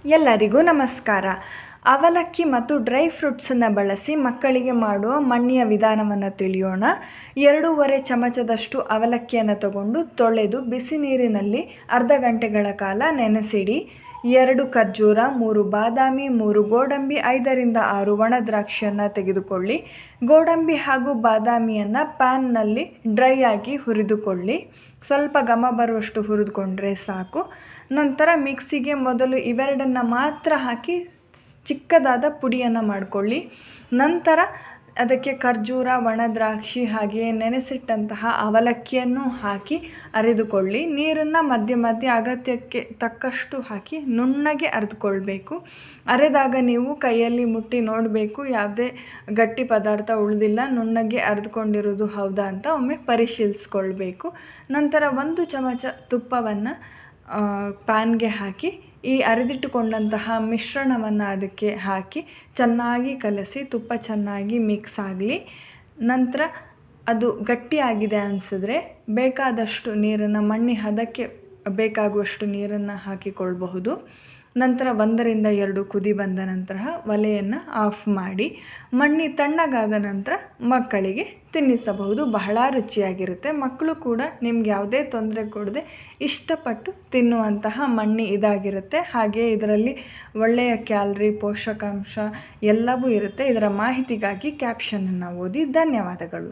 ಎಲ್ಲರಿಗೂ ನಮಸ್ಕಾರ. ಅವಲಕ್ಕಿ ಮತ್ತು ಡ್ರೈ ಫ್ರೂಟ್ಸನ್ನು ಬಳಸಿ ಮಕ್ಕಳಿಗೆ ಮಾಡುವ ಮಣ್ಣಿಯ ವಿಧಾನವನ್ನು ತಿಳಿಯೋಣ. 2.5 ಚಮಚದಷ್ಟು ಅವಲಕ್ಕಿಯನ್ನು ತಗೊಂಡು ತೊಳೆದು ಬಿಸಿ ನೀರಿನಲ್ಲಿ ಅರ್ಧ ಗಂಟೆಗಳ ಕಾಲ ನೆನೆಸಿಡಿ. 2 ಖರ್ಜೂರ, 3 ಬಾದಾಮಿ, 3 ಗೋಡಂಬಿ, 5ರಿಂದ 6 ಒಣ ದ್ರಾಕ್ಷಿಯನ್ನು ತೆಗೆದುಕೊಳ್ಳಿ. ಗೋಡಂಬಿ ಹಾಗೂ ಬಾದಾಮಿಯನ್ನು ಪ್ಯಾನ್ನಲ್ಲಿ ಡ್ರೈ ಆಗಿ ಹುರಿದುಕೊಳ್ಳಿ. ಸ್ವಲ್ಪ ಘಮ ಬರುವಷ್ಟು ಹುರಿದುಕೊಂಡ್ರೆ ಸಾಕು. ನಂತರ ಮಿಕ್ಸಿಗೆ ಮೊದಲು ಇವೆರಡನ್ನು ಮಾತ್ರ ಹಾಕಿ ಚಿಕ್ಕದಾದ ಪುಡಿಯನ್ನು ಮಾಡಿಕೊಳ್ಳಿ. ನಂತರ ಅದಕ್ಕೆ ಖರ್ಜೂರ, ಒಣ ದ್ರಾಕ್ಷಿ ಹಾಗೆಯೇ ನೆನೆಸಿಟ್ಟಂತಹ ಅವಲಕ್ಕಿಯನ್ನು ಹಾಕಿ ಅರೆದುಕೊಳ್ಳಿ. ನೀರನ್ನು ಮಧ್ಯೆ ಮಧ್ಯೆ ಅಗತ್ಯಕ್ಕೆ ತಕ್ಕಷ್ಟು ಹಾಕಿ ನುಣ್ಣಗೆ ಅರೆದುಕೊಳ್ಬೇಕು. ಅರೆದಾಗ ನೀವು ಕೈಯಲ್ಲಿ ಮುಟ್ಟಿ ನೋಡಬೇಕು, ಯಾವುದೇ ಗಟ್ಟಿ ಪದಾರ್ಥ ಉಳಿದಿಲ್ಲ, ನುಣ್ಣಗೆ ಅರೆದುಕೊಂಡಿರೋದು ಹೌದಾ ಅಂತ ಒಮ್ಮೆ ಪರಿಶೀಲಿಸ್ಕೊಳ್ಬೇಕು. ನಂತರ 1 ಚಮಚ ತುಪ್ಪವನ್ನು ಪ್ಯಾನ್ಗೆ ಹಾಕಿ ಈ ಅರೆದಿಟ್ಟುಕೊಂಡಂತಹ ಮಿಶ್ರಣವನ್ನು ಅದಕ್ಕೆ ಹಾಕಿ ಚೆನ್ನಾಗಿ ಕಲಸಿ ತುಪ್ಪ ಚೆನ್ನಾಗಿ ಮಿಕ್ಸ್ ಆಗಲಿ. ನಂತರ ಅದು ಗಟ್ಟಿಯಾಗಿದೆ ಅನಿಸಿದ್ರೆ ಬೇಕಾದಷ್ಟು ನೀರನ್ನು, ಮಣ್ಣಿ ಹದಕ್ಕೆ ಬೇಕಾಗುವಷ್ಟು ನೀರನ್ನು ಹಾಕಿಕೊಳ್ಬಹುದು. ನಂತರ 1ರಿಂದ 2 ಕುದಿ ಬಂದ ನಂತರ ಒಲೆಯನ್ನು ಆಫ್ ಮಾಡಿ ಮಣ್ಣಿ ತಣ್ಣಗಾದ ನಂತರ ಮಕ್ಕಳಿಗೆ ತಿನ್ನಿಸಬಹುದು. ಬಹಳ ರುಚಿಯಾಗಿರುತ್ತೆ. ಮಕ್ಕಳು ಕೂಡ ನಿಮ್ಗೆ ಯಾವುದೇ ತೊಂದರೆ ಕೊಡದೆ ಇಷ್ಟಪಟ್ಟು ತಿನ್ನುವಂತಹ ಮಣ್ಣಿ ಇದಾಗಿರುತ್ತೆ. ಹಾಗೆಯೇ ಇದರಲ್ಲಿ ಒಳ್ಳೆಯ ಕ್ಯಾಲರಿ, ಪೋಷಕಾಂಶ ಎಲ್ಲವೂ ಇರುತ್ತೆ. ಇದರ ಮಾಹಿತಿಗಾಗಿ ಕ್ಯಾಪ್ಷನನ್ನು ಓದಿ. ಧನ್ಯವಾದಗಳು.